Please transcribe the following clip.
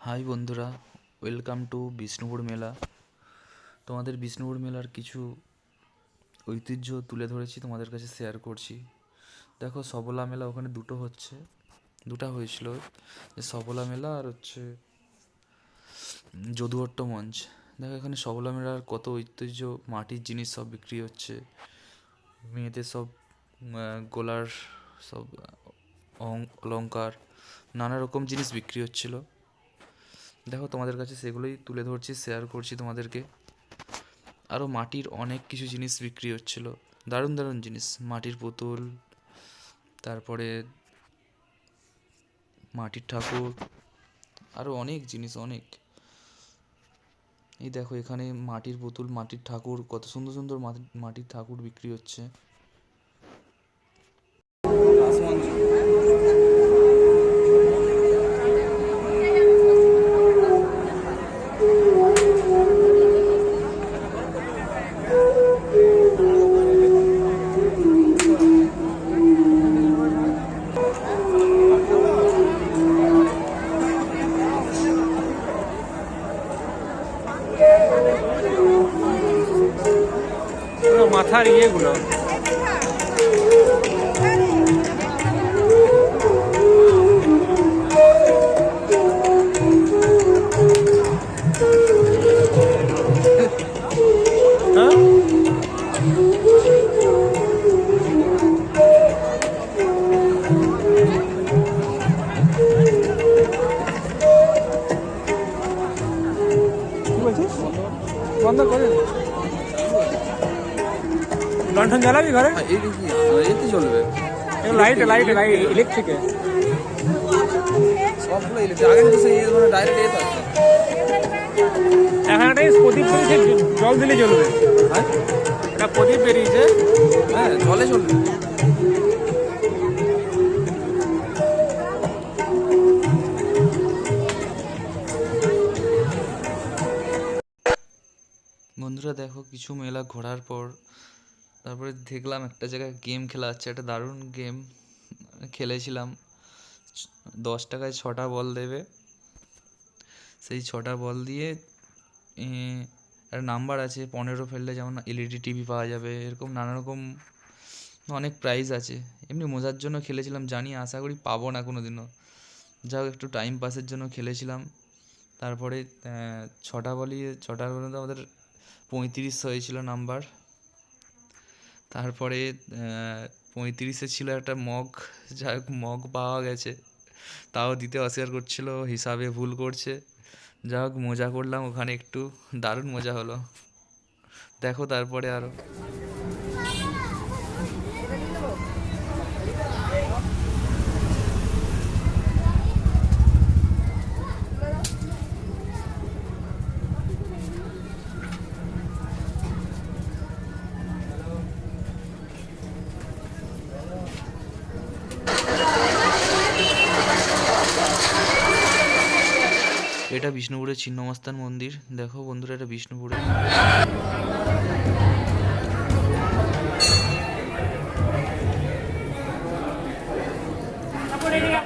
High বন্ধুরা, welcome to Bishnupur মেলা। তোমাদের বিষ্ণুপুর মেলার কিছু ঐতিহ্য তুলে ধরেছি, তোমাদের কাছে শেয়ার করছি। দেখো, সবলা মেলা ওখানে দুটা হয়েছিল, যে সবলা মেলা আর হচ্ছে যদুঅট্ট মঞ্চ। দেখো, এখানে সবলা মেলার কত ঐতিহ্য, মাটির জিনিস সব বিক্রি হচ্ছে, মেয়েদের সব গলার সব অলংকার, নানা রকম জিনিস বিক্রি হচ্ছিল। দেখো, তোমাদের কাছে সেগুলোই তুলে ধরছি, শেয়ার করছি তোমাদেরকে। আরও মাটির অনেক কিছু জিনিস বিক্রি হচ্ছিল, দারুণ দারুণ জিনিস, মাটির পুতুল, তারপরে মাটির ঠাকুর, আরও অনেক জিনিস অনেক। এই দেখো, এখানে মাটির পুতুল, মাটির ঠাকুর, কত সুন্দর সুন্দর মাটির ঠাকুর বিক্রি হচ্ছে। মাথার ইয়েগুলো বন্ধ করে লণ্ঠন জ্বালাবি ঘরে? এতে চলবে, লাইট লাইট লাইট ইলেকট্রিকে সবগুলো ইলেকট্রিক। আগে তো সেই ডাইরেক্ট এ থাকতো, এখন একটা প্রদীপ বেরিয়েছে, জল দিলে জ্বলবে। হ্যাঁ একটা প্রদীপ বেরিয়েছে, হ্যাঁ, জলে চলবে। বন্ধুরা দেখো, কিছু মেলা ঘোরার পর তারপরে দেখলাম একটা জায়গায় গেম খেলা হচ্ছে, একটা দারুণ গেম খেলেছিলাম। 10 টাকায় 6টা বল দেবে, সেই 6টা বল দিয়ে একটা নাম্বার আছে, 15 ফেললে যেমন এলইডি টিভি পাওয়া যাবে, এরকম নানা রকম অনেক প্রাইজ আছে। এমনি মজার জন্য খেলেছিলাম, জানি আশা করি পাবো না কোনো দিনও, যাও একটু টাইম পাসের জন্য খেলেছিলাম। তারপরে 6টার পর্যন্ত আমাদের 35 হয়েছিল নাম্বার। তারপরে 35-এ ছিল একটা মগ, যাই হোক মগ পাওয়া গেছে, তাও দিতে অস্বীকার করছিল, হিসাবে ভুল করছে। যা হোক মজা করলাম ওখানে, একটু দারুণ মজা হলো। দেখো তারপরে আরও এটা বিষ্ণুপুরের ছিন্নমস্তান মন্দির। দেখো বন্ধুরা, এটা বিষ্ণুপুরে।